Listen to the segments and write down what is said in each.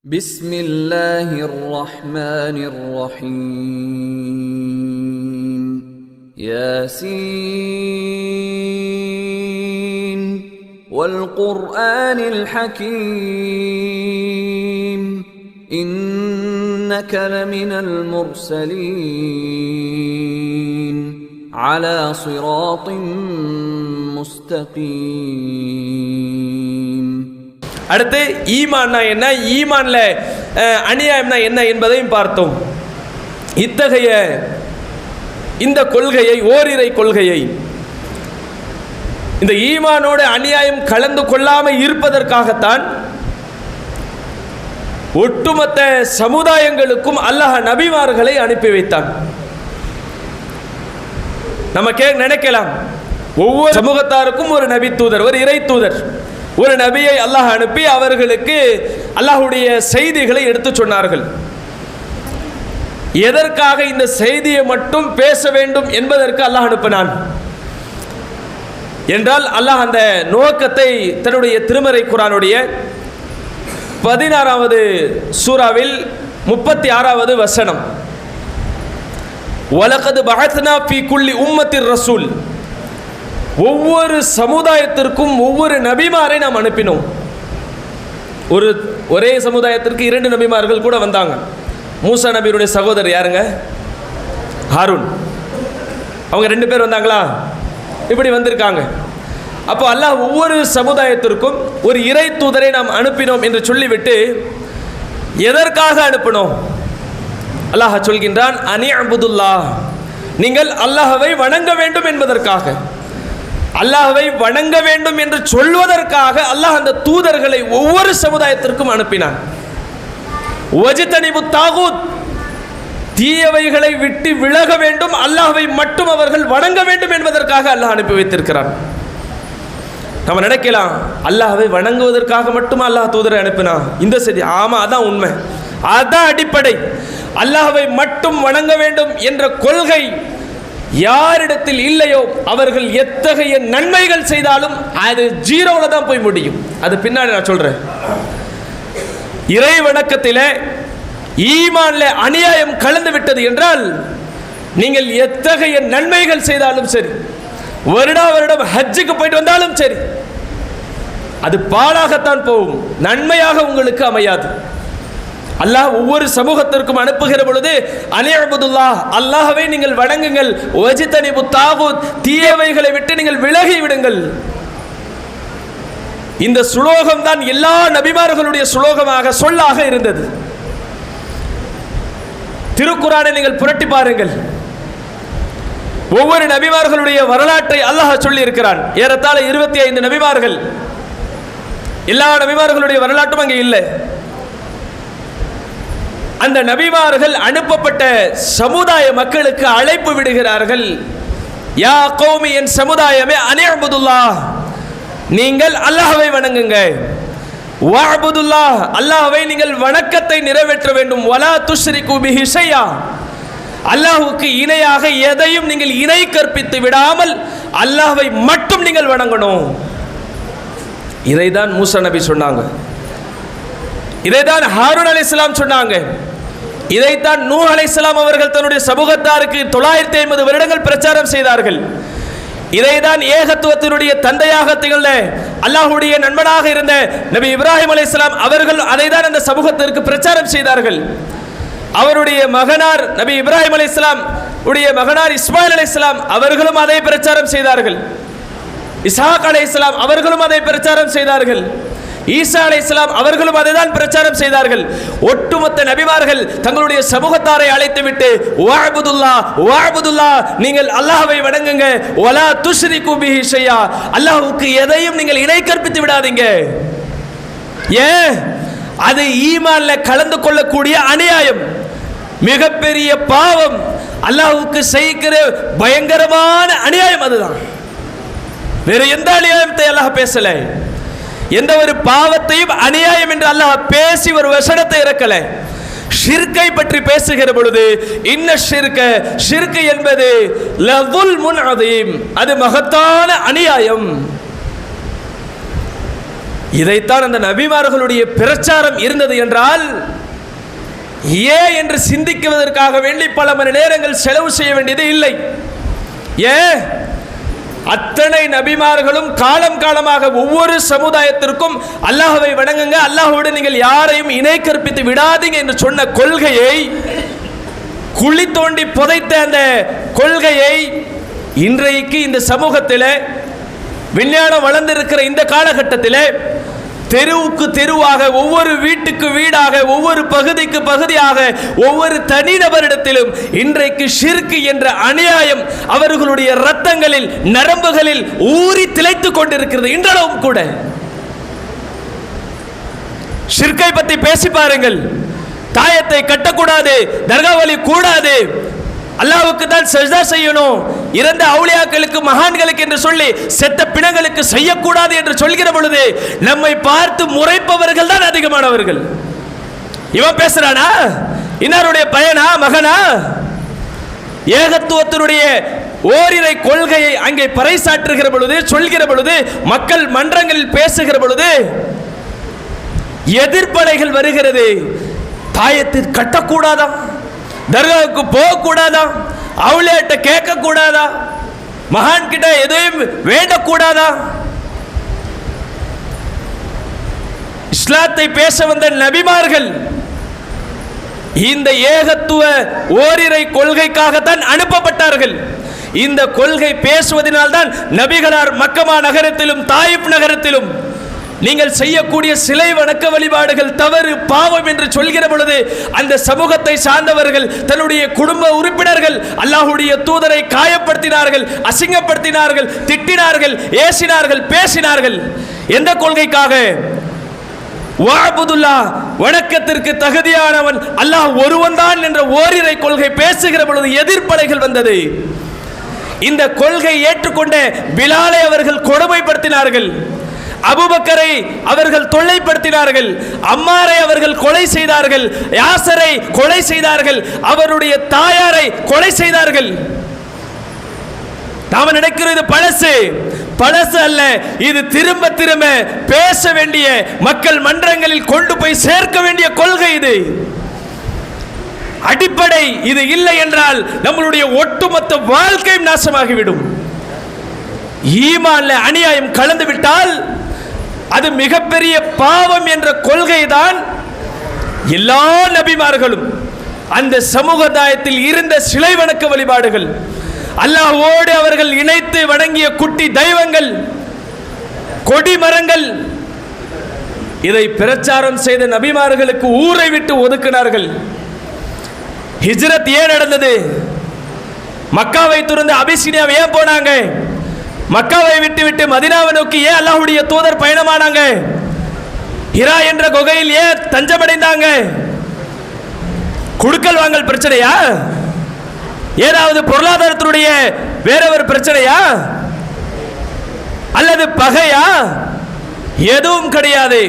بسم الله الرحمن الرحيم ياسين والقرآن الحكيم إنك لمن المرسلين على صراط مستقيم. அடுத்து ஈமான்னா என்ன, ஈமான்ல அநியாயம்னா என்ன என்பதையும் பார்த்தோம். இத்தகைய இந்த கொள்கையை, ஓரிரை கொள்கையை, இந்த ஈமானோடு அநியாயம் கலந்து கொள்ளாமல் இருப்பதற்காகத்தான் ஒட்டுமொத்த சமுதாயங்களுக்கும் அல்லாஹ் நபிமார்களை அனுப்பி வைத்தான். நம்ம நினைக்கலாம், ஒவ்வொரு சமூகத்தாருக்கும் ஒரு நபி தூதர், ஒரு இறை தூதர், ஒரு நபியை அல்லாஹ் அனுப்பி அவர்களுக்கு அல்லாஹுடைய செய்திகளை எடுத்து சொன்னார்கள். எதற்காக இந்த செய்தியை மட்டும் பேச வேண்டும் என்பதற்கு அல்லாஹ் அனுப்பினான் என்றால், அல்லாஹ் அந்த நோக்கத்தை தன்னுடைய திருமறை குர்ஆனுடைய 16வது சூராவில் 36வது வசனம், வலகத் பஅத்னா ஃபீ குல்லி உம்மத்திர் ரசூல், ஒவ்வொரு சமுதாயத்திற்கும் ஒவ்வொரு நபிமாரை நாம் அனுப்பினோம். ஒரே சமுதாயத்திற்கு 2 நபிமார்கள் கூட வந்தாங்க. மூசா நபியுடைய சகோதரர் யாருங்க? ஹாரூன். அவங்க 2 பேர் வந்தாங்களா? இப்படி வந்திருக்காங்க. அப்போ அல்லாஹ் ஒவ்வொரு சமுதாயத்திற்கும் ஒரு இறை தூதரை நாம் அனுப்பினோம் என்று சொல்லிவிட்டு, எதற்காக அனுப்பினோம்? அல்லாஹ் சொல்கின்றான், அனிஅபுதுல்லாஹ், நீங்கள் அல்லாஹ்வை வணங்க வேண்டும் என்பதற்காக, அல்லாஹ்வை வணங்க வேண்டும் என்று சொல்வதற்காக அல்லாஹ் அந்த தூதர்களை ஒவ்வொரு சமுதாயத்திற்கும் அனுப்பினான். வஜ்தனிபு தாகூத், தீயவைகளை விட்டு விலக வேண்டும், அல்லாஹ்வை மட்டும் அவர்கள் வணங்க வேண்டும் என்பதற்காக அல்லாஹ் அனுப்பி வைத்திருக்கிறான். நம்ம நினைக்கலாம், அல்லாஹ்வை வணங்குவதற்காக மட்டும் அல்லாஹ் தூதரை அனுப்பினா இந்த செய்தி? ஆமா, அதான் உண்மை, அதான் அடிப்படை. அல்லாஹ்வை மட்டும் வணங்க வேண்டும் என்ற கொள்கை யாரிடத்தில் இல்லையோ அவர்கள் எத்தகைய நன்மைகள் செய்தாலும் அது ஜீரோல தான் போய் முடியும். அது பின்னாடி நான் சொல்றேன். இறை வணக்கத்திலே, ஈமான்ல அநியாயம் கலந்து விட்டது என்றால், நீங்கள் எத்தகைய நன்மைகள் செய்தாலும் சரி, வருடம் ஹஜ்ஜுக்கு போயிட்டு வந்தாலும் சரி, அது பாழாகத்தான் போகும், நன்மையாக உங்களுக்கு அமையாது. அல்லாஹ் ஒவ்வொரு சமூகத்திற்கும் அனுப்புகிற பொழுது, அனிஅபுதுல்லாஹ், அல்லாஹ்வை நீங்கள் வணங்குங்கள், வஜ்தனிபு தாகூத், தீயவைகளை விட்டு நீங்கள் விலகி விடுங்கள். இந்த சுலோகம் தான் எல்லா நபிமார்களுடைய சுலோகமாக, சொல்லாக இருந்தது. திருக்குர்ஆனை நீங்கள் புரட்டி பாருங்கள், ஒவ்வொரு நபிமார்களுடைய வரலாற்றை அல்லாஹ் சொல்லி இருக்கிறான். ஏறத்தாழ 25 நபிமார்கள். எல்லா நபிமார்களுடைய வரலாற்றும் அங்கே இல்லை. அந்த நபிமார்கள் அனுப்பப்பட்ட சமுதாய மக்களுக்கு அழைப்பு விடுகிறார்கள். யா கௌமி, என் சமுதாயமே, அனிஅபுதுல்லாஹ், நீங்கள் அல்லாஹ்வை வணங்குங்க. வஅபுதுல்லாஹ், அல்லாஹ்வை நீங்கள் வணக்கத்தை நிறைவேற்ற வேண்டும். வலா துஷ்ரிகு பிஹி ஷைஆ, அல்லாஹ்வுக்கு இணையாக எதையும் நீங்கள் இணை கற்பித்து விடாமல் அல்லாஹ்வை மட்டும் நீங்கள் வணங்கணும். இதைதான் மூசா நபி சொன்னாங்க, இதைதான் ஹாரூன் அலைஹிஸ்ஸலாம் சொன்னாங்க, இதைத்தான் நூஹ் அலைஹிஸ்ஸலாம் அவர்கள் தன்னுடைய சமூகத்தாருக்கு 950 வருடங்கள் பிரச்சாரம் செய்தார்கள். இதைதான் ஏகத்துவத்தினுடைய தந்தையாக திகழ்ந்த, அல்லாஹ்வுடைய நண்பனாக இருந்த நபி இப்ராஹிம் அலைஹிஸ்ஸலாம் அவர்கள் அதைதான் அந்த சமூகத்திற்கு பிரச்சாரம் செய்தார்கள். அவருடைய மகனார் நபி இப்ராஹிம் அலைஹிஸ்ஸலாம் உடைய மகனார் இஸ்மாயில் அலைஹிஸ்ஸலாம் அவர்களும் அதை பிரச்சாரம் செய்தார்கள். இஸ்ஹாக் அலைஹிஸ்ஸலாம் அவர்களும் அதை பிரச்சாரம் செய்தார்கள். ஈசா அலைஹிஸ்ஸலாம் அவர்களும் அதைதான் பிரச்சாரம் செய்தார்கள். ஒட்டுமொத்த நபிமார்கள் தங்களுடைய சமூகத்தாரை அழைத்துவிட்டு, வஅபுதுல்லாஹ், வஅபுதுல்லாஹ், நீங்கள் அல்லாஹ்வை வணங்குங்க, வலா துஷ்ரிகு பிஹி ஷைஆ, அல்லாஹ்வுக்கு எதையும் நீங்கள் இணை கற்பித்து விடாதீங்க. ஏன்? அது ஈமான்ல கலந்து கொள்ளக்கூடிய அநியாயம், மிகப்பெரிய பாவம், அல்லாஹ்வுக்கு செய்கிற பயங்கரமான அநியாயம் அதுதான். வேற எந்த அநியாயத்தை அல்லாஹ் பேசல. எந்த ஒரு பாவத்தையும் அநியாயம் என்று அல்லாஹ் பேசி ஒரு வசனத்தை இறக்கல. ஷிர்கை பற்றி பேசுகிற பொழுது, இன்ன ஷிர்க் என்பது லதுல்முன் அதீம், அது மகத்தான அநியாயம். இதைத்தான் அந்த நபிமார்களுடைய பிரச்சாரம் இருந்தது என்றால் ஏன் என்று சிந்திக்குவதற்காக வேண்டி பல மணி நேரங்கள் செலவு செய்ய வேண்டியது இல்லை. ஏன் அத்தனை நபிமார்களும் காலம் காலமாக ஒவ்வொரு சமுதாயத்திற்கும் அல்லாஹ்வை வணங்குங்க, அல்லாஹ்வோடு நீங்கள் யாரையும் இணை கற்பித்து விடாதீங்க என்று சொன்ன கொள்கையை, குழி தோண்டி புதைத்த அந்த கொள்கையை இன்றைக்கு இந்த சமூகத்தில் விஞ்ஞானம் வளர்ந்திருக்கிற இந்த காலகட்டத்தில் தெருவுக்கு தெருவாக, ஒவ்வொரு வீட்டுக்கு வீடாக, ஒவ்வொரு பகுதிக்கு பகுதியாக, ஒவ்வொரு தனிநபரிடத்திலும் இன்றைக்கு ஷிர்க் என்ற அநியாயம் அவர்களுடைய இரத்தங்களில், நரம்புகளில் ஊறி திளைத்துக் கொண்டிருக்கிறது. இன்றளவும் கூட ஷிர்கை பற்றி பேசி பாருங்கள். தாயத்தை கட்டக்கூடாது, தர்காவலி கூடாது, அல்லாஹ்வுக்கு தான் சஜ்தா செய்யணும், இறந்த அவுலியாக்களுக்கு மகான்களுக்கு என்று சொல்லி செத்த பிணங்களுக்கு செய்யக்கூடாது என்று சொல்கிற பொழுது நம்மை பார்த்து முறைப்பவர்கள் தான் அதிகமானவர்கள். இவன் பேசுறானா, இன்னாருடைய பையனா மகனா? ஏகத்துவத்தினுடைய ஓரிரை கொள்கையை அங்கே பறைசாற்றுகிற பொழுது, சொல்கிற பொழுது, மக்கள் மன்றங்களில் பேசுகிற பொழுது எதிர்ப்பலைகள் வருகிறது. தாயத்தில் கட்டக்கூடாதா, தர்காவுக்கு போகக்கூடாதா, அவுளியாட்ட கேட்க கூடாதா, மகான் கிட்ட எதையும் வேண்டக்கூடாதா? இஸ்லாத்தை பேச வந்த நபிமார்கள் இந்த ஏகத்துவ ஓரிரை கொள்கைக்காகத்தான் அனுப்பப்பட்டார்கள். இந்த கொள்கை பேசுவதனால் தான் நபிகளார் மக்கமா நகரத்திலும் தாயிப் நகரத்திலும் நீங்கள் செய்யக்கூடிய சிலை வணக்க வழிபாடுகள் தவறு, பாவம் என்று சொல்கிற பொழுது அந்த சமூகத்தை சார்ந்தவர்கள், தன்னுடைய குடும்ப உறுப்பினர்கள் அல்லாஹ்வுடைய தூதரை காயப்படுத்தினார்கள், அசிங்கப்படுத்தினார்கள், திட்டினார்கள், ஏசினார்கள், பேசினார்கள். எந்த கொள்கைக்காக? வஅபுதுல்லா, வணக்கத்திற்கு தகுதியானவன் அல்லாஹ் ஒருவன் தான் என்ற ஓரிரை கொள்கை பேசுகிற பொழுது எதிர்ப்பலைகள் வந்தது. இந்த கொள்கை ஏற்றுக்கொண்ட பிலாலை அவர்கள் கொடுமைப்படுத்தினார்கள், அபூபக்கரை அவர்கள் தொல்லைப்படுத்தினார்கள், அம்மாரை அவர்கள் கொலை செய்தார்கள், யாசரை கொலை செய்தார்கள், அவருடைய தாயாரை கொலை செய்தார்கள். நாம நினைக்கிறோம் இது பழசு. பழசு அல்ல, இது திரும்ப திரும்ப பேச வேண்டிய, மக்கள் மன்றங்களில் கொண்டு போய் சேர்க்க வேண்டிய கொள்கை இது. அடிப்படை இது இல்லை என்றால் நம்மளுடைய ஒட்டுமொத்த வாழ்க்கையும் நாசமாகிவிடும். ஈமான்ல அநியாயம் கலந்து விட்டால் அது மிகப்பெரிய பாவம் என்ற கொள்கை தான் எல்லா நபிமார்களும் அந்த சமூகத்தில் இருந்த சிலை வணக்க வழிபாடுகள், அல்லாஹ்வோடு அவர்கள் இணைத்து வணங்கிய குட்டி தெய்வங்கள், கொடிமரங்கள், இதை பிரச்சாரம் செய்த நபிமார்களுக்கு ஊரை விட்டு ஒதுக்கினார்கள். ஹிஜ்ரத் ஏன் நடந்தது? மக்காவை துறந்து அபிசீனியாவை ஏன் போனாங்க? மக்காவை விட்டு விட்டு மதீனாவை நோக்கி ஏன் அல்லாஹ்வுடைய தூதர் பயணமானாங்க? ஹிரா என்ற குகையில் ஏன் தஞ்சமடைந்தாங்க? குடுக்கல் வாங்கல் பிரச்சனையா? ஏதாவது பொருளாதாரத்தினுடைய வேற ஒரு பிரச்சனையா? அல்லது பகையா? எதுவும் கிடையாது.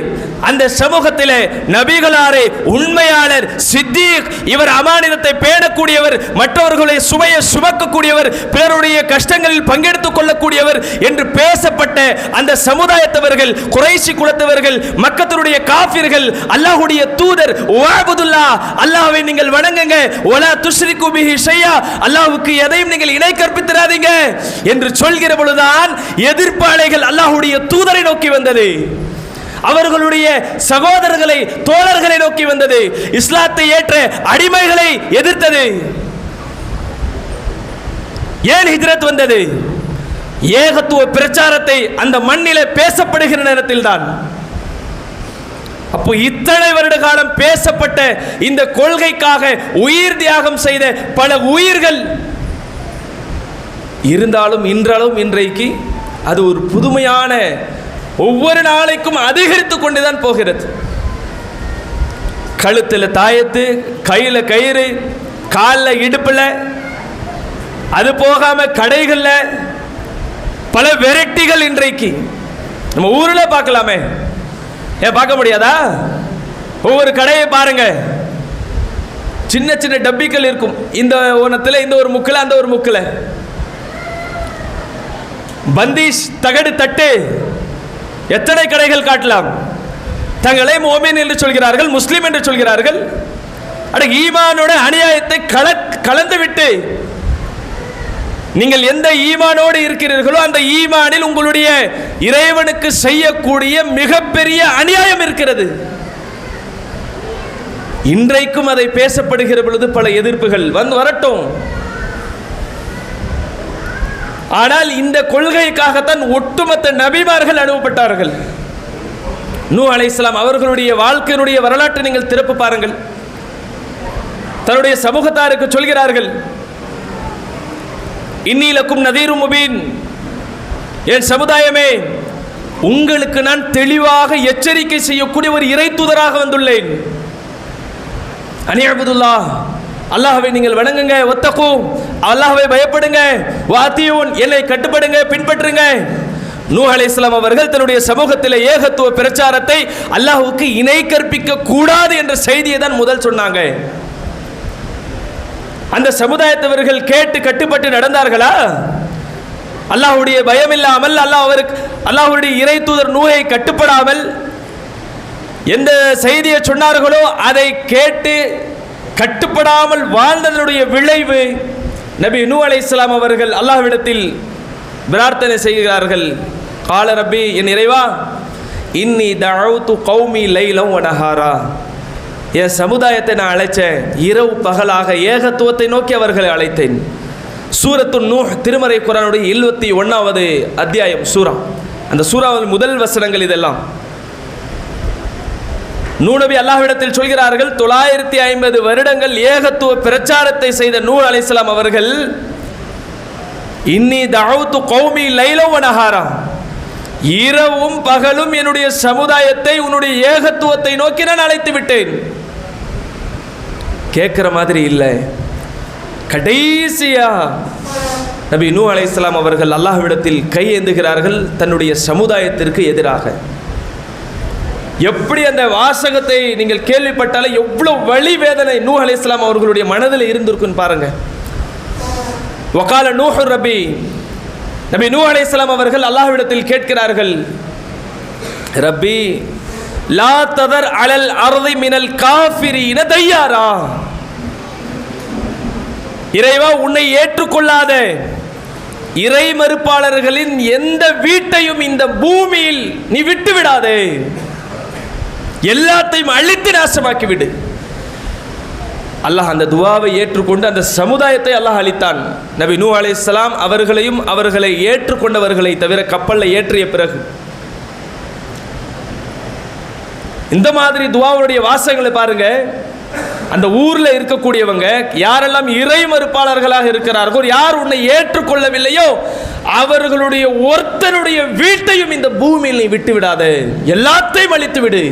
அந்த சமூகத்திலே நபிகளாரே உண்மையாளர், சித்தீக், இவர் அமானிதத்தை பேணக்கூடியவர், மற்றவர்களை சுமையை சுமக்கக்கூடியவர், பிறருடைய கஷ்டங்களில் பங்கெடுத்துக் கொள்ளக்கூடியவர் என்று பேசப்பட்ட அந்த சமுதாயத்தவர்கள், குறைஷி குலத்தவர்கள், மக்கத்தினுடைய காஃபிர்கள், அல்லாஹ்வுடைய தூதர் வஅபுதுல்லா, அல்லாஹ்வை நீங்கள் வணங்குங்க, வலா துஷ்ரிகு பிஹி ஷையா, அல்லாஹ்வுக்கு எதையும் நீங்கள் இணை கற்பித்திராதீங்க என்று சொல்கிற பொழுதுதான் எதிர்ப்பாளைகள் அல்லாஹ்வுடைய தூதரை நோக்கி வந்தது, அவர்களுடைய சகோதரர்களை, தோழர்களை நோக்கி வந்தது, இஸ்லாத்தை ஏற்ற அடிமைகளை எதிர்த்தது. ஏன் ஹிஜ்ரத் வந்தது? ஏகத்துவ பிரச்சாரத்தை அந்த மண்ணிலே பேசப்படுகிற நேரத்தில் தான். அப்போ இத்தனை வருட காலம் பேசப்பட்ட இந்த கொள்கைக்காக உயிர் தியாகம் செய்த பல உயிர்கள் இருந்தாலும் இன்றளவும் இன்றைக்கு அது ஒரு புதுமையான, ஒவ்வொரு நாளைக்கும் அதிகரித்துக் கொண்டுதான் போகிறது. கழுத்தில் தாயத்து, கையில் கயிறு, காலில் இடுப்பில், அது போகாம கடைகளில் பல வெரைட்டிகள் இன்றைக்கு நம்ம ஊரில் பார்க்கலாமே, ஏன் பார்க்க முடியாதா? ஒவ்வொரு கடையை பாருங்க, சின்ன சின்ன டப்பிகள் இருக்கும். இந்த ஓனத்தில் இந்த ஒரு முக்கில், அந்த ஒரு முக்கில் பந்தீஷ் தகடு தட்டு, எத்தனை கடைகள் காட்டலாம்? தங்களை மோமின் என்று சொல்கிறார்கள், முஸ்லிம் என்று சொல்கிறார்கள். அட ஈமானோட அநியாயத்தை கலந்துவிட்டு நீங்கள் எந்த ஈமானோடு இருக்கிறீர்களோ அந்த ஈமானில் உங்களுடைய இறைவனுக்கு செய்யக்கூடிய மிகப்பெரிய அநியாயம் இருக்கிறது. இன்றைக்கும் அதை பேசப்படுகிற பொழுது பல எதிர்ப்புகள் வரட்டும். ஆனால் இந்த கொள்கைக்காகத்தான் ஒட்டுமொத்த நபிமார்கள் அனுப்பப்பட்டார்கள். நூஹ் அலைஹிஸ்ஸலாம் அவர்களுடைய வாழ்க்கையினுடைய வரலாற்றை நீங்கள் திறப்பு பாருங்கள். தன்னுடைய சமூகத்தாருக்கு சொல்கிறார்கள், இன்னீ லக்கும் நதீரும் முபீன், என் சமுதாயமே உங்களுக்கு நான் தெளிவாக எச்சரிக்கை செய்யக்கூடிய ஒரு இறை தூதராக வந்துள்ளேன். அனிஅபுதுல்லாஹ், அல்லாஹ்வை நீங்கள் வணங்குங்க, வத்தகு, அல்லாஹ்வை பயப்படுங்க, வாத்தியூன், என்னை கட்டுப்படுங்க, பின்பற்றுங்க. நூஹ் அலைஹிஸ்ஸலாம் அவர்கள் தன்னுடைய சமூகத்தில் ஏகத்துவ பிரச்சாரத்தை அல்லாஹ்வுக்கு இணை கற்பிக்க கூடாது என்ற செய்தியை தான் முதல் சொன்னாங்க. அந்த சமுதாயத்தவர்கள் கேட்டு கட்டுப்பட்டு நடந்தார்களா? அல்லாஹ்வுடைய பயம் இல்லாமல், அல்லாஹ்வுடைய இறை தூதர் நூஹை கட்டுப்படாமல் எந்த செய்தியை சொன்னார்களோ அதை கேட்டு கட்டுப்படாமல் வாழ்ந்ததனுடைய விளைவு நபி நூஹ் அலைஹிஸ்ஸலாம் அவர்கள் அல்லாஹ்விடத்தில் பிரார்த்தனை செய்கிறார்கள். கால ரப்பி, என் இறைவா, இன்னி தஅவுது கௌமி லைலம் வ நஹாரா, என் சமுதாயத்தை நான் அழைச்சேன், இரவு பகலாக ஏகத்துவத்தை நோக்கி அவர்களை அழைத்தேன். சூரத்து நூஹ், திருமறை குர்ஆனுடைய 71வது அத்தியாயம் சூரா. அந்த சூராவின் முதல் வசனங்கள் இதெல்லாம். நூஹ் நபி அல்லாஹ்விடத்தில் சொல்கிறார்கள், 950 வருடங்கள் ஏகத்துவ பிரச்சாரத்தை செய்த நூஹ் அலைஹிஸ்ஸலாம் அவர்கள், இன்னி தஅவுது கௌமி லைலம் வ நஹாரா, இரவும் பகலும் என்னுடைய சமுதாயத்தை உன்னுடைய ஏகத்துவத்தை நோக்கி நான் அழைத்து விட்டேன். கேட்கிற மாதிரி இல்லை. கடைசியா நபி நூஹ் அலைஹிஸ்ஸலாம் அவர்கள் அல்லாஹ்விடத்தில் கையேந்துகிறார்கள் தன்னுடைய சமுதாயத்திற்கு எதிராக. எப்படி அந்த வாசகத்தை நீங்கள் கேள்விப்பட்டாலே எவ்வளவு வலி வேதனை நூஹ் அலைஹிஸ்ஸலாம் அவர்களுடைய மனதில் இருந்திருக்கும் பாருங்க. வகால நூஹ் ரப்பி, நபி நூஹ் அலைஹிஸ்ஸலாம் அவர்கள் அல்லாஹ்விடத்தில் கேட்கிறார்கள், ரப்பி லா ததர் அலல் அர்தி மினல் காஃபிரீன தையாரா, இறைவா உன்னை ஏற்றுக்கொள்ளாத இறை மறுப்பாளர்களின் எந்த வீட்டையும் இந்த பூமியில் நீ விட்டு விடாதே, எல்லாத்தையும் அழித்து நாசமாக்கி விடு. அல்லாஹ் அந்த துவாவை ஏற்றுக்கொண்டு அந்த சமுதாயத்தை அல்லாஹ் அளித்தான். நபி நூஹ் அலைஹிஸ்ஸலாம் அவர்களையும் அவர்களை ஏற்றுக்கொண்டவர்களை தவிர கப்பலில் ஏற்றிய பிறகு இந்த மாதிரி துவாவுடைய வாசகங்களை பாருங்க. அந்த ஊர்ல இருக்கக்கூடியவங்க யாரெல்லாம் இறை மறுப்பாளர்களாக இருக்கிறார்களோ, யார் உன்னை ஏற்றுக்கொள்ளவில்லையோ அவர்களுடைய ஒருத்தருடைய வீட்டையும் இந்த பூமியில் நீ விட்டு விடாத, எல்லாத்தையும் அழித்து விடு.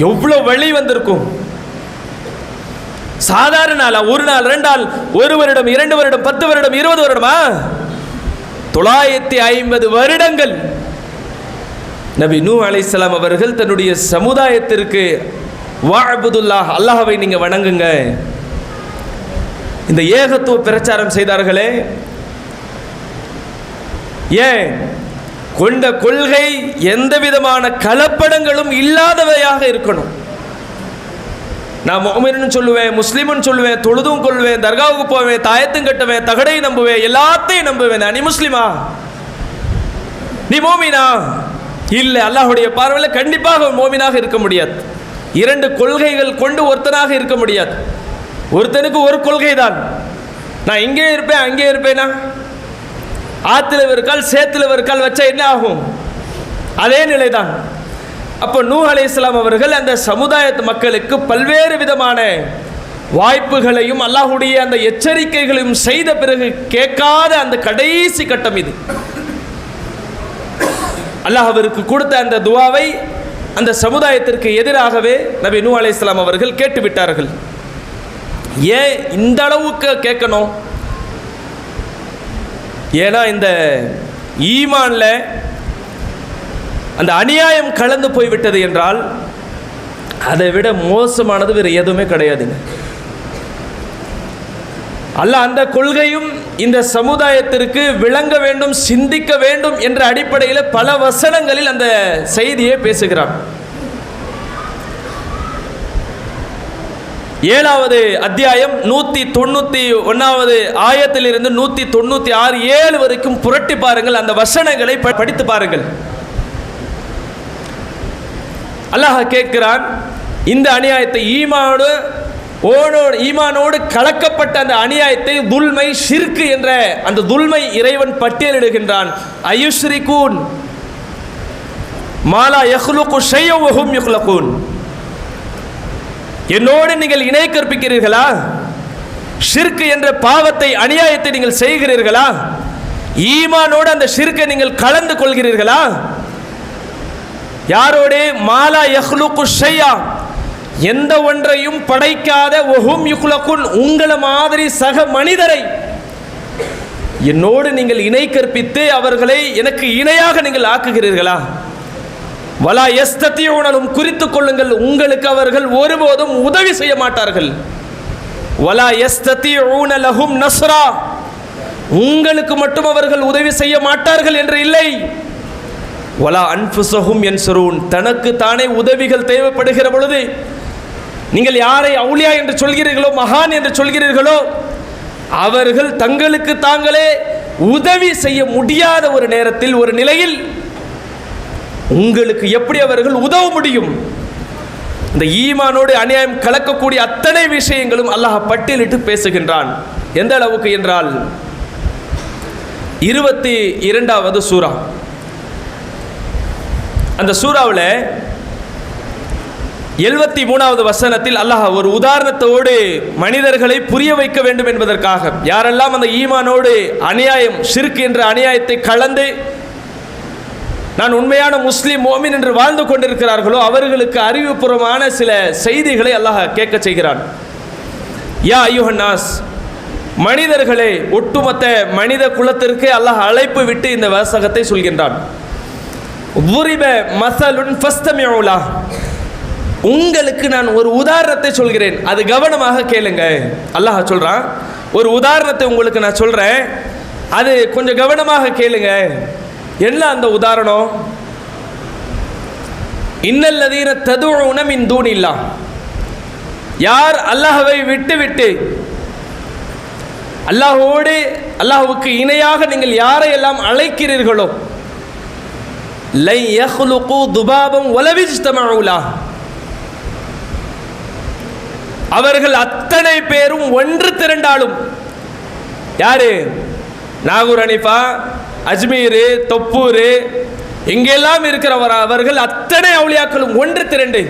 எவ்வளவு வழி வந்திருக்கும். சாதாரண நாளா? ஒரு நாள், 2 நாள், 1 வருடம், 2 வருடம், 10 வருடம், 20 வருடமா? 950 வருடங்கள் நபி நூஹ் அலைஹிஸ்ஸலாம் அவர்கள் தன்னுடைய சமுதாயத்திற்கு வஅபுதுல்லாஹ், அல்லாஹ்வை நீங்க வணங்குங்க, இந்த ஏகத்துவ பிரச்சாரம் செய்தார்களே. ஏன்? கொண்ட கொள்கை எந்த விதமான கலப்படங்களும் இல்லாதவையாக இருக்கணும். நான் முஃமின்னு சொல்லுவேன், முஸ்லிம்னு சொல்லுவேன், தொழுதும் கொள்வேன், தர்காவுக்கு போவேன், தாயத்தும் கட்டுவேன், தகடை நம்புவேன், எல்லாத்தையும் நம்புவேன். நீ முஸ்லிமா? நீ மோமினா? இல்லை, அல்லாஹ்வுடைய பார்வையில் கண்டிப்பாக மோமினாக இருக்க முடியாது. 2 கொள்கைகள் கொண்டு ஒருத்தனாக இருக்க முடியாது. ஒருத்தனுக்கு ஒரு கொள்கை தான். நான் இங்கே இருப்பேன், அங்கே இருப்பேனா? ஆத்துல ஒரு கால், சேத்துல ஒரு கால் வச்சா என்ன ஆகும்? அதே நிலைதான். அப்போ நூஹ் அலைஹிஸ்ஸலாம் அவர்கள் அந்த சமுதாயத்து மக்களுக்கு பல்வேறு விதமான வாய்ப்புகளையும் அல்லாஹ்வுடைய அந்த எச்சரிக்கைகளையும் செய்த பிறகு கேட்காத அந்த கடைசி கட்டம் இது. அல்லாஹ் அவருக்கு கொடுத்த அந்த துவாவை அந்த சமுதாயத்திற்கு எதிராகவே நபி நூஹ் அலைஹிஸ்ஸலாம் அவர்கள் கேட்டுவிட்டார்கள். ஏன் இந்த அளவுக்கு கேட்கணும்? ஏன்னா இந்த ஈமான்ல அந்த அநியாயம் கலந்து போய்விட்டது என்றால் அதை விட மோசமானது வேறு எதுவுமே கிடையாதுங்க. அல்லாஹ் அந்த கொள்கையும் இந்த சமுதாயத்திற்கு விளங்க வேண்டும், சிந்திக்க வேண்டும் என்ற அடிப்படையில் பல வசனங்களில் அந்த செய்தியை பேசுகிறான். 7வது அத்தியாயம் 191வது ஆயத்திலிருந்து 196 7 வரைக்கும் புரட்டி பாருங்கள். அந்த வசனங்களை படித்து பாருங்கள். அல்லாஹ் கேட்கிறான், இந்த அநியாயத்தை ஈமானோடு கலக்கப்பட்ட அந்த அநியாயத்தை துல்மை ஷிர்க் என்ற அந்த துல்மை இறைவன் பட்டியலிடுகின்றான். அயுஷ்ரிகூன் மாலா யஹ்லுகு ஷைஅன் வ ஹும் யுக்லகூன். என்னோடு நீங்கள் இணை கற்பிக்கிறீர்களா? ஷிர்க் என்ற பாவத்தை, அநியாயத்தை நீங்கள் செய்கிறீர்களா? ஈமானோடு அந்த ஷிர்க்கை நீங்கள் கலந்து கொள்கிறீர்களா? யாரோடு? மாலா யஹ்லுகு ஷைஆ, எந்த ஒன்றையும் படைக்காத, வஹும் யுக்லகுன், உங்களை மாதிரி சக மனிதரை என்னோடு நீங்கள் இணை கற்பித்து அவர்களை எனக்கு இணையாக நீங்கள் ஆக்குகிறீர்களா? வலா யஸ்ததியூனலும், குறித்துக் கொள்ளுங்கள், உங்களுக்கு அவர்கள் ஒருபோதும் உதவி செய்ய மாட்டார்கள். வலா யஸ்ததியூன லஹும் நஸ்ரா, உங்களுக்கு மட்டும் அவர்கள் உதவி செய்ய மாட்டார்கள் என்று இல்லை. வலா அன்ஃபுஸஹும் யன்சுரூன், தனக்கு தானே உதவிகள் தேவைப்படுகிற பொழுது நீங்கள் யாரை அவுலியா என்று சொல்கிறீர்களோ, மகான் என்று சொல்கிறீர்களோ, அவர்கள் தங்களுக்கு தாங்களே உதவி செய்ய முடியாத ஒரு நேரத்தில், ஒரு நிலையில் உங்களுக்கு எப்படி அவர்கள் உதவ முடியும்? இந்த ஈமானோடு அநியாயம் கலக்கக்கூடிய அத்தனை விஷயங்களும் அல்லாஹ் பட்டியலிட்டு பேசுகின்றான். எந்த அளவுக்கு என்றால் 22வது சூரா, அந்த சூறாவில் 73வது வசனத்தில் அல்லாஹ் ஒரு உதாரணத்தோடு மனிதர்களை புரிய வைக்க வேண்டும் என்பதற்காக, யாரெல்லாம் அந்த ஈமானோடு அநியாயம், ஷிர்க் என்ற அநியாயத்தை கலந்து நான் உண்மையான முஸ்லிம் மோமின் என்று வாழ்ந்து கொண்டிருக்கிறார்களோ அவர்களுக்கு அறிவுபூர்வமான சில செய்திகளை அல்லாஹ் கேட்க செய்கிறான். யா அய்யுஹன்னாஸ், மனிதர்களே, ஒட்டுமொத்த மனித குலத்திற்கு அல்லாஹ் அழைப்பு விட்டு இந்த வாசகத்தை சொல்கின்றான். ضُرِبَ مَثَلٌ فَاسْتَمِعُوا لَهُ, உங்களுக்கு நான் ஒரு உதாரணத்தை சொல்கிறேன், அது கவனமாக கேளுங்க. அல்லாஹ் சொல்றான், ஒரு உதாரணத்தை உங்களுக்கு நான் சொல்றேன், அது கொஞ்சம் கவனமாக கேளுங்க. என்ன அந்த உதாரணம்? இன்னல்லதீன ததுஊன மின் தூனில்லாஹ், யார் அல்லாஹ்வை விட்டு அல்லாஹ்வோடு, அல்லாஹ்வுக்கு இணையாக நீங்கள் யாரையெல்லாம் அழைக்கிறீர்களோ, லை யஹ்லுகு துபாபம் வலவ் இஜ்தமஊ லஹ், அவர்கள் அத்தனை பேரும் ஒன்று திரண்டாலும், யாரு? நாகூர் ஹனீஃபா, அஜ்மீர், தொப்பூர், எங்கெல்லாம் இருக்கிறவர் அவர்கள் அத்தனை அவுலியாக்களும் ஒன்று திரண்டு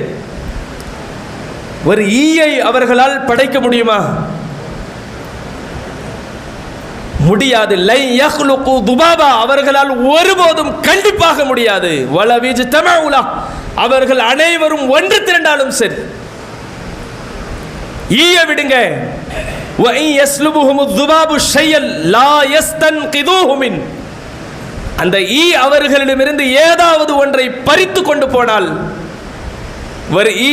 ஒரு ஈயை அவர்களால் படைக்க முடியுமா? முடியாது. லை யஹ்லுகு துபாபா, அவர்களால் ஒருபோதும் கண்டிப்பாக முடியாது. வலவ் இஜ்தமஊ லஹ், அவர்கள் அனைவரும் ஒன்று திரண்டாலும் சரி. ஈய விடுங்க. வஇன் யஸ்லுபுஹுமு துபாபு ஷையல் லா யஸ்தன்கிதுஹு மின், அந்த ஈ அவர்களிடமிருந்து ஏதாவது ஒன்றை பறித்து கொண்டு போனால், ஒரு ஈ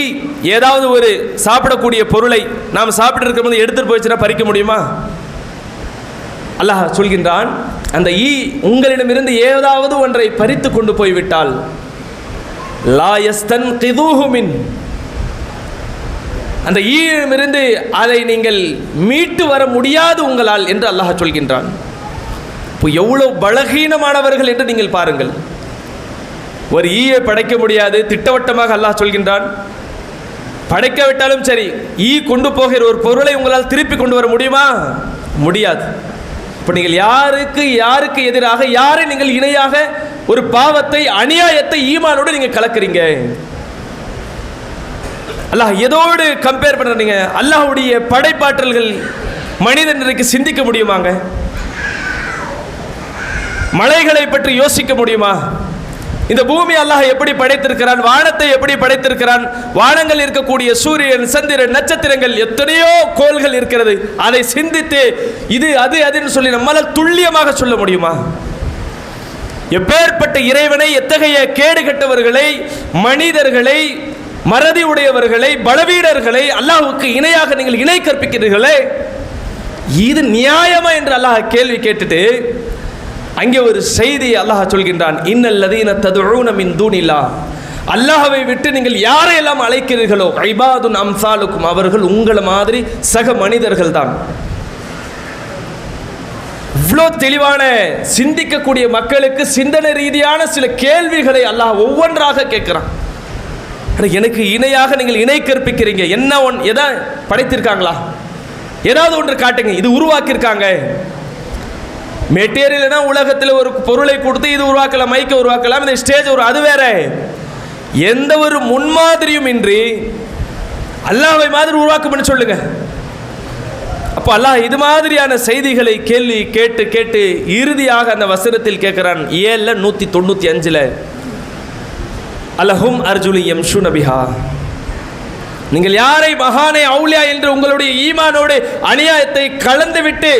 ஏதாவது ஒரு சாப்பிடக்கூடிய பொருளை நாம் சாப்பிட்டு இருக்கும்போது எடுத்துட்டு போயிடுச்சுன்னா பறிக்க முடியுமா? அல்லாஹ் சொல்கின்றான், அந்த ஈ உங்களிடமிருந்து ஏதாவது ஒன்றை பறித்து கொண்டு போய்விட்டால், லா யஸ்தன்கிதுஹு மின், அந்த ஈயிடமிருந்து அதை நீங்கள் மீட்டு வர முடியாது உங்களால் என்று அல்லாஹ் சொல்கின்றான். இப்போ எவ்வளவு பலகீனமானவர்கள் என்று நீங்கள் பாருங்கள். ஒரு ஈயை படைக்க முடியாது, திட்டவட்டமாக அல்லாஹ் சொல்கின்றான். படைக்க விட்டாலும் சரி, ஈ கொண்டு போகிற ஒரு பொருளை உங்களால் திருப்பி கொண்டு வர முடியுமா? முடியாது. இப்போ நீங்கள் யாருக்கு எதிராக, யாரை நீங்கள் இணையாக ஒரு பாவத்தை, அநியாயத்தை ஈமானோடு நீங்கள் கலக்கிறீங்க? அல்லாஹ் எதோடு கம்பேர் பண்ணுறீங்க? அல்லாஹ்வுடைய படைப்பாற்றல்கள் மனிதன் இன்றைக்கு சிந்திக்க முடியுமாங்க? மலைகளை பற்றி யோசிக்க முடியுமா? இந்த பூமி அல்லாஹ் எப்படி படைத்திருக்கிறான், வானத்தை எப்படி படைத்திருக்கிறான், வானங்கள் இருக்கக்கூடிய சூரியன், சந்திரன், நட்சத்திரங்கள், எத்தனையோ கோள்கள் இருக்கிறது. அதை சிந்தித்து இது அது அதுன்னு சொல்லி நம்மால் துல்லியமாக சொல்ல முடியுமா? எப்பேற்பட்ட இறைவனை, எத்தகைய கேடு கெட்டவர்களை, மனிதர்களை, மறதி உடையவர்களை, பலவீனர்களை அல்லாஹ்வுக்கு இணையாக நீங்கள் இணை கற்பிக்கிறீர்களே, இது நியாயமா என்று அல்லாஹ் கேள்வி கேட்டுட்டு அங்கே ஒரு செய்தி அல்லாஹ் சொல்கின்றான், இன்னல்லதீன ததுஊன மின் தூனில்லாஹ், அல்லாஹ்வை விட்டு நீங்கள் யாரையெல்லாம் அழைக்கிறீர்களோ இபாதுன் அம்சாலுக்கும், அவர்கள் உங்களை மாதிரி சக மனிதர்கள் தான். இவ்வளோ தெளிவான சிந்திக்கக்கூடிய மக்களுக்கு சிந்தனை ரீதியான சில கேள்விகளை அல்லாஹ் ஒவ்வொன்றாக கேட்கிறான். எனக்கு இணையாக நீங்கள் இணை கற்பிக்கிறீங்க, என்ன எதை படைத்திருக்காங்களா? ஏதாவது ஒன்று காட்டுங்க, இது உருவாக்கியிருக்காங்க. மெட்டீரியல்னா உலகத்தில் ஒரு பொருளை கொடுத்து இது உருவாக்கலாம், மைக்க உருவாக்கலாம், இந்த ஸ்டேஜ் அது வேற. எந்த ஒரு முன்மாதிரியும் இன்றி அல்லாஹ்வை மாதிரி உருவாக்கும் சொல்லுங்க. அப்போ அல்லாஹ் இது மாதிரியான செய்திகளை கேள்வி கேட்டு கேட்டு இறுதியாக அந்த வசனத்தில் கேட்கிறான் 7:195 அலஹும் அர்ஜுலி யம்ஷூன பிஹா, நீங்கள் யாரை மகானே அவுலியா என்று உங்களுடைய ஈமானோடு அநியாயத்தை கலந்துவிட்டு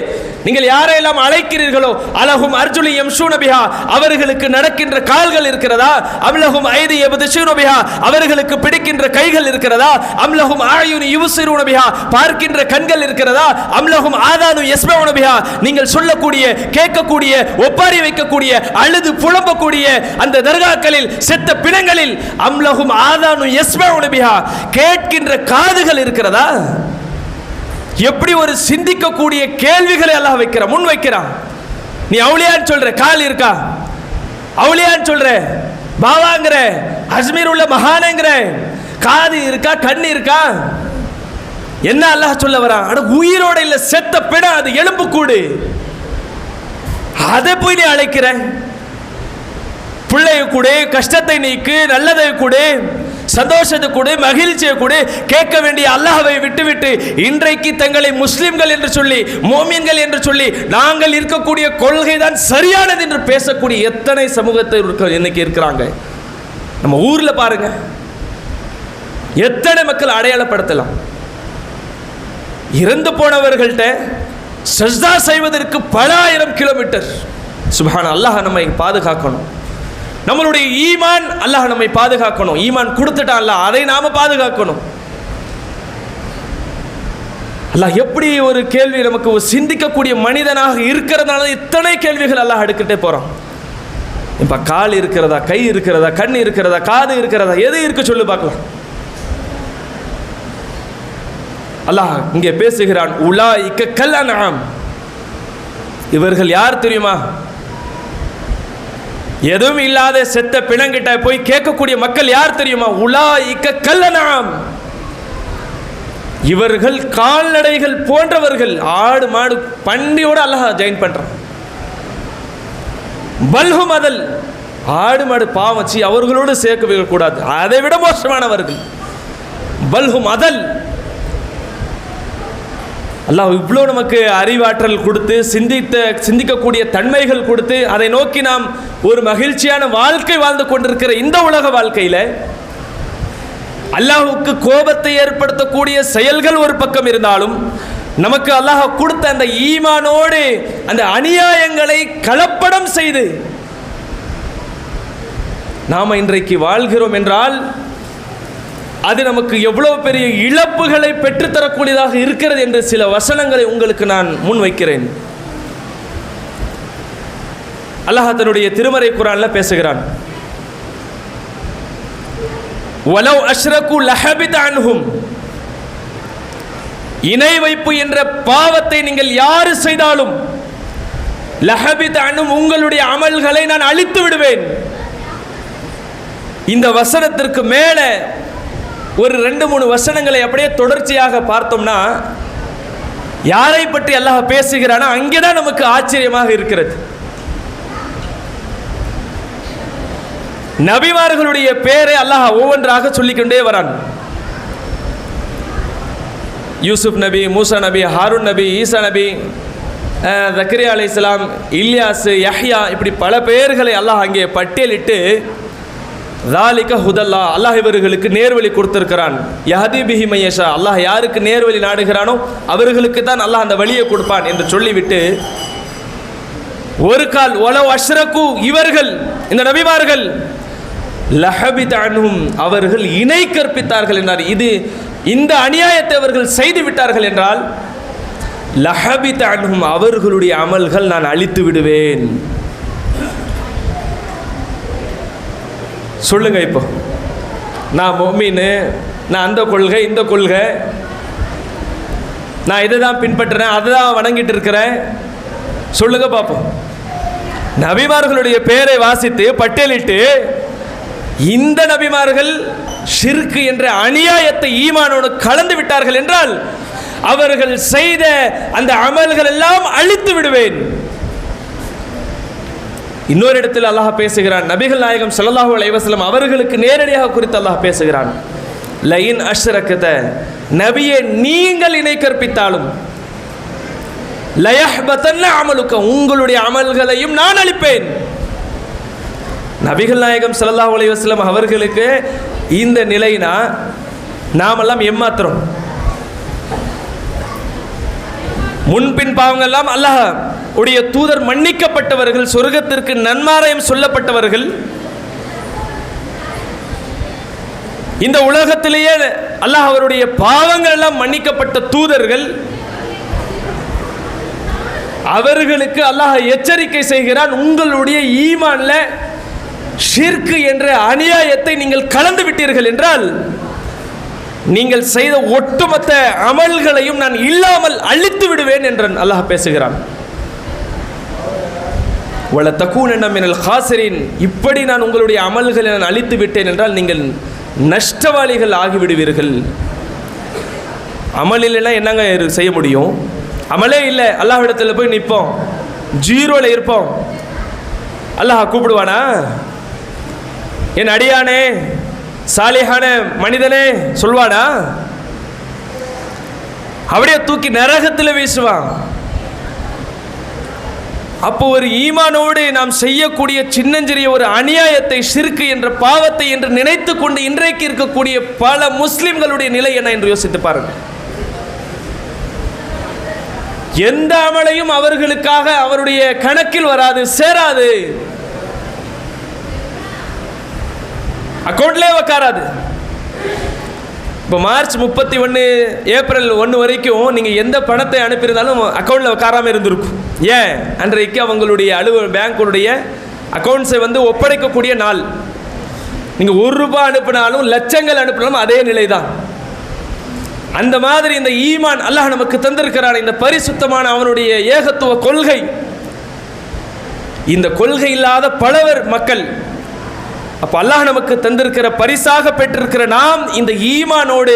நீங்கள் யாரையெல்லாம் அழைக்கிறீர்களோ அலஹும் அர்ஜுலி யம்ஷூன பிஹா, அவர்களுக்கு நடக்கின்ற கால்கள் இருக்கிறதா? அம்லஹும் ஐதி யப்துஷூன பிஹா, அவர்களுக்கு பிடிக்கின்ற கைகள் இருக்கிறதா? அம்லஹும் ஆயுனி யுப்சிரூன பிஹா, பார்க்கின்ற கண்கள் இருக்கிறதா? அம்லஹும் ஆதானு யஸ்மஊன பிஹா, நீங்கள் சொல்லக்கூடிய கேட்கக்கூடிய ஒப்பாரி வைக்கக்கூடிய அழுது புலம்பக்கூடிய அந்த தர்காக்களில் செத்த பிணங்களில் அம்லஹும் ஆதானு யஸ்மஊன பிஹா, கேட்கின்ற காதுகள் இருக்கிறதா? எப்படி ஒரு சிந்திக்கக்கூடிய கேள்விகளை அல்லாஹ் வைக்கிறான், முன் வைக்கிறான். நீ அவுலியான்னு சொல்ற, கால் இருக்கா? அவுலியான்னு சொல்ற, பாவாங்கிற, அஜ்மீர் உள்ள மகானங்கிற, காது இருக்கா, கண் இருக்கா? என்ன அல்லாஹ் சொல்ல வரான்? அட உயிரோட இல்ல, செத்த பிண, அது எலும்பு கூடு, அதை போய் நீ அழைக்கிற. பிள்ளைய கூட, கஷ்டத்தை நீக்கு, நல்லதை கூட, சந்தோஷத்தை கூட, மகிழ்ச்சியை கூட கேட்க வேண்டிய அல்லாஹ்வை விட்டுவிட்டு இன்றைக்கு தங்களை முஸ்லிம்கள் என்று சொல்லி, மோமின்கள் என்று சொல்லி, நாங்கள் இருக்கக்கூடிய கொள்கை தான் சரியானது என்று பேசக்கூடிய எத்தனை சமூகத்தை இன்னைக்கு இருக்கிறாங்க. நம்ம ஊர்ல பாருங்க, எத்தனை மக்கள் அடையாளப்படுத்தலாம். இறந்து போனவர்கள்ட்ட சஜ்தா செய்வதற்கு பல ஆயிரம் கிலோமீட்டர். சுப்ஹான் அல்லாஹ் நம்மை பாதுகாக்கணும். நம்மளுடைய ஈமான் அல்லாஹ் நம்மை பாதுகாக்கணும். ஈமான் கொடுத்துட்டான் அல்லாஹ், அதை நாம பாதுகாக்கணும். அல்லாஹ் எப்படி ஒரு கேள்வி நமக்கு சிந்திக்கக்கூடிய மனிதனாக இருக்கிறதுனால இத்தனை கேள்விகள் அல்லாஹ் எடுக்கிட்டே போறான். இப்ப கால் இருக்கிறதா, கை இருக்கிறதா, கண் இருக்கிறதா, காது இருக்கிறதா, எது இருக்கு சொல்லு பார்க்கலாம். அல்லாஹ் இங்கே பேசுகிறான், உலாயிக்க கல் அன்ஆம், இவர்கள் யார் தெரியுமா? எதுவும் இல்லாத செத்த பிணங்கிட்ட போய் கேட்கக்கூடிய மக்கள் யார் தெரியுமா? உலாயிக்க கல் அன்ஆம், இவர்கள் கால்நடைகள் போன்றவர்கள். ஆடு மாடு பண்டியோட அல்லாஹ் ஜாயின் பண்றான். பல்ஹும் அதல், ஆடு மாடு பாவச்சி அவர்களோடு சேர்க்க கூடாது, அதை விட மோசமானவர்கள். பல்ஹும் அதல். அல்லாஹ் இவ்வளோ நமக்கு அறிவாற்றல் கொடுத்து சிந்திக்கக்கூடிய தன்மைகள் கொடுத்து அதை நோக்கி நாம் ஒரு மகிழ்ச்சியான வாழ்க்கை வாழ்ந்து கொண்டிருக்கிற இந்த உலக வாழ்க்கையில் அல்லாஹ்வுக்கு கோபத்தை ஏற்படுத்தக்கூடிய செயல்கள் ஒரு பக்கம் இருந்தாலும் நமக்கு அல்லாஹ் கொடுத்த அந்த ஈமானோடு அந்த அநியாயங்களை கலப்படம் செய்து நாம் இன்றைக்கு வாழ்கிறோம் என்றால் அது நமக்கு எவ்வளவு பெரிய இழப்புகளை பெற்றுத்தரக்கூடியதாக இருக்கிறது என்று சில வசனங்களை உங்களுக்கு நான் முன்வைக்கிறேன். அல்லாஹ் தன்னுடைய திருமறை குர்ஆன்ல பேசுகிறான், வலவ் அஷ்ரகு லஹபித அன்ஹும், இணை வைப்பு என்ற பாவத்தை நீங்கள் யாரு செய்தாலும் லஹபித அன்ஹும், உங்களுடைய அமல்களை நான் அழித்து விடுவேன். இந்த வசனத்திற்கு மேல ஒரு 2-3 வசனங்களை அப்படியே தொடர்ச்சியாக பார்த்தோம்னா யாரை பற்றி அல்லாஹ் பேசுகிறானோ அங்கேதான் நமக்கு ஆச்சரியமாக இருக்கிறது. நபிமார்களுடைய பேரை அல்லாஹ் ஒவ்வொன்றாக சொல்லிக்கொண்டே வரான். யூசுப் நபி, மூசா நபி, ஹாரூன் நபி, ஈசா நபி, ஜக்கரியா அலைஹிஸ்ஸலாம், இல்யாஸ், யஹ்யா, இப்படி பல பெயர்களை அல்லாஹ் அங்கே பட்டியலிட்டு ذَلِكَ هُدَى اللَّهِ, அல்லாஹ் இவர்களுக்கு நேர்வழி கொடுத்திருக்கிறான். யஹ்தி பிஹி மன் யஷா, அல்லாஹ் யாருக்கு நேர்வழி நாடுகிறானோ அவர்களுக்கு தான் அல்லாஹ் அந்த வழியை கொடுப்பான் என்று சொல்லிவிட்டு ஒரு கால் வலவ் அஷ்ரகு, இவர்கள் இந்த நபிமார்கள் லஹபித அன்ஹும், அவர்கள் இணை கற்பித்தார்கள் என்றார். இது இந்த அநியாயத்தை அவர்கள் செய்து விட்டார்கள் என்றால் லஹபித அன்ஹும் அவர்களுடைய அமல்கள் நான் அழித்து விடுவேன். சொல்லுங்க, இப்போ நான் முஃமினு, நான் அந்த கொள்கை இந்த கொள்கை, நான் இதை தான் பின்பற்றுறேன், அதை தான் வணங்கிட்டு இருக்கிறேன், சொல்லுங்க பார்ப்போம். நபிமார்களுடைய பெயரை வாசித்து பட்டியலிட்டு இந்த நபிமார்கள் ஷிர்க் என்ற அநியாயத்தை ஈமானோடு கலந்து விட்டார்கள் என்றால் அவர்கள் செய்த அந்த அமல்கள் எல்லாம் அழித்து விடுவேன். இன்னொரு இடத்தில் அல்லாஹ் பேசுகிறான், நபிகள் நாயகம் ஸல்லல்லாஹு அலைஹி வஸல்லம் அவர்களுக்கு நேரடியாக குறித்து அல்லாஹ் பேசுகிறான். லயின் அஷ்ரகத, நபியே நீங்கள் இணை கற்பித்தாலும், லயஹ்பதன்ன அமலுக்க, உங்களுடைய அமல்களையும் நான் அழிப்பேன். நபிகள் நாயகம் ஸல்லல்லாஹு அலைஹி வஸல்லம் அவர்களுக்கு இந்த நிலைனா நாமெல்லாம் ஏமாத்திரம். முன்பின் பாவங்கள் எல்லாம் அல்லாஹ் உடைய தூதர் மன்னிக்கப்பட்டவர்கள், சொர்க்கத்திற்கு நன்மாராயம் சொல்லப்பட்டவர்கள். இந்த உலகத்திலேயே அல்லாஹ் அவருடைய பாவங்கள் எல்லாம் மன்னிக்கப்பட்ட தூதர்கள். அவர்களுக்கு அல்லாஹ் எச்சரிக்கை செய்கிறான், உங்களுடைய ஈமான்ல ஷிர்க் என்ற அநியாயத்தை நீங்கள் கலந்து விட்டீர்கள் என்றால் நீங்கள் செய்த ஒட்டுமொத்த அமல்களையும் நான் இல்லாமல் அழித்து விடுவேன் என்று அல்லாஹ் பேசுகிறான். வல தகூனன்ன மினல் காசிரின், இப்படி நான் உங்களுடைய அமல்களை நான் அழித்து விட்டேன் என்றால் நீங்கள் நஷ்டவாளிகள் ஆகிவிடுவீர்கள். அமல் இல்லைன்னா என்னங்க செய்ய முடியும்? அமலே இல்லை, அல்லாஹ்விடத்தில் போய் நிற்போம், ஜீரோவில் இருப்போம். அல்லாஹ் கூப்பிடுவானா? என் அடியானே, சாலிஹான மனிதனே சொல்வானா? அப்படியே தூக்கி நரகத்தில் வீசுவான். அப்போ ஒரு ஈமானோடு நாம் செய்யக்கூடிய சின்னஞ்சிறிய ஒரு அநியாயத்தை, ஷிர்க் என்ற பாவத்தை என்று நினைத்து கொண்டு இன்றைக்கு இருக்கக்கூடிய பல முஸ்லிம்களுடைய நிலை என்ன என்று யோசித்து பாருங்கள். எந்த அமலையும் அவர்களுக்காக அவருடைய கணக்கில் வராது, சேராது, அக்கௌண்ட்லேயே உக்காராது. இப்போ மார்ச் 31 ஏப்ரல் 1 வரைக்கும் நீங்கள் எந்த பணத்தை அனுப்பியிருந்தாலும் அக்கௌண்ட்டில் உட்காராமல் இருந்திருக்கும். ஏன்? அன்றைக்கு அவங்களுடைய பேங்குடைய அக்கௌண்ட்ஸை ஒப்படைக்கக்கூடிய நாள். நீங்கள் ₹1 அனுப்பினாலும் லட்சங்கள் அனுப்பினாலும் அதே நிலை தான். அந்த மாதிரி இந்த ஈமான் அல்லாஹ் நமக்கு தந்திருக்கிறான், இந்த பரிசுத்தமான அவனுடைய ஏகத்துவ கொள்கை. இந்த கொள்கை இல்லாத பலவர் மக்கள். அப்போ அல்லாஹ் நமக்கு தந்திருக்கிற பரிசாக பெற்றிருக்கிற நாம் இந்த ஈமானோடு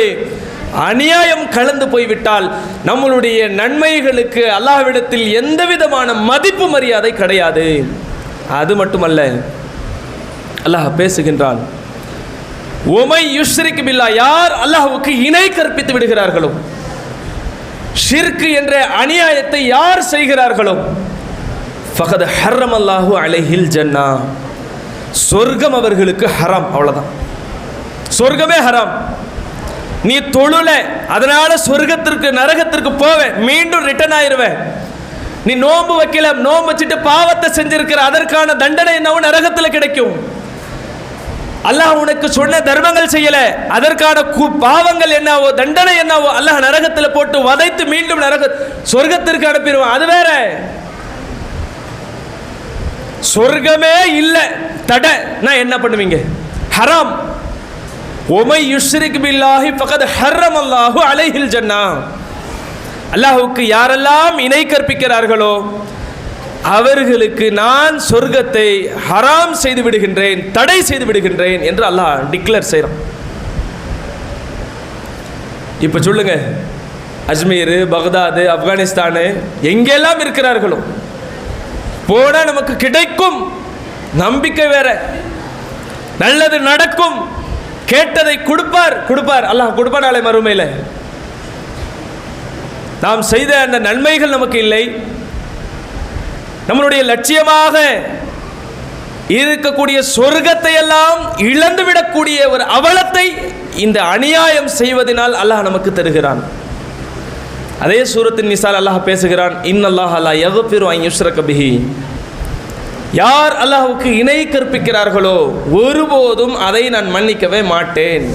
அநியாயம் கலந்து போய்விட்டால் நம்மளுடைய நன்மைகளுக்கு அல்லாஹ்விடத்தில் எந்த விதமான மதிப்பு மரியாதை கிடையாது. அது மட்டுமல்ல, அல்லாஹ் பேசுகின்றான், உமை யுஷ்ரிக் பில்லாஹ், யார் அல்லாஹ்வுக்கு இணை கற்பித்து விடுகிறார்களோ, ஷிர்க் என்ற அநியாயத்தை யார் செய்கிறார்களோ, ஃபகத் ஹர்ரமல்லாஹு அலைஹில் ஜன்னா, சொர்க்கம் அவர்களுக்கு ஹராம். அவ்வளவுதான், சொர்க்கமே ஹராம். நீ தொழுல, அதனால சொர்க்கத்திற்கு நரகத்திற்கு போவேன், மீண்டும் ரிட்டர்ன் ஆயிருவேன். நீ நோன்பு வைக்கல, நோன்பு வச்சுட்டு பாவத்தை செஞ்சிருக்கிற, அதற்கான தண்டனை என்னவோ நரகத்தில் கிடைக்கும். அல்லாஹ் உனக்கு சொன்ன தர்மங்கள் செய்யல, அதற்கான பாவங்கள் என்னவோ தண்டனை என்னவோ அல்லாஹ் நரகத்தில் போட்டு வதைத்து மீண்டும் சொர்க்கத்திற்கு அனுப்பிடுவான். அது வேற. சொர்க்கமே இல்லை, தடை, நான் என்ன பண்ணுவீங்க? ஹராம். உமை யுஷ்ரிக் பில்லாஹி ஃபகத் ஹர்ரமல்லாஹு அலைஹில் ஜன்னா, அல்லாஹ்வுக்கு யாரெல்லாம் இணை கற்பிக்கிறார்களோ அவர்களுக்கு நான் சொர்க்கத்தை ஹராம் செய்து விடுகின்றேன், தடை செய்து விடுகின்றேன் என்று அல்லாஹ் டிக்ளேர் செய்கிறான். இப்போ சொல்லுங்க, அஜ்மீர், பக்தாது, ஆப்கானிஸ்தானு எங்கெல்லாம் இருக்கிறார்களோ போனால் நமக்கு கிடைக்கும் நம்பிக்கை வேற, நல்லது நடக்கும், கேட்டதை கொடுப்பார் அல்லாஹ் கொடுப்பார் நாளை மறுமையில். நாம் செய்த அந்த நன்மைகள் நமக்கு இல்லை, நம்மளுடைய லட்சியமாக இருக்கக்கூடிய சொர்க்கத்தை எல்லாம் இழந்துவிடக்கூடிய ஒரு அவலத்தை இந்த அநியாயம் செய்வதனால் அல்லாஹ் நமக்கு தருகிறான். அதே சூரத்தின் நிசால் அல்லாஹ் பேசுகிறான், இன்னல்லாஹ் லா யக்ஃபிரு அன் யுஷ்ரக பிஹி, யார் அல்லாஹ்வுக்கு இணை கற்பிக்கிறார்களோ ஒருபோதும் அதை நான் மன்னிக்கவே மாட்டேன்.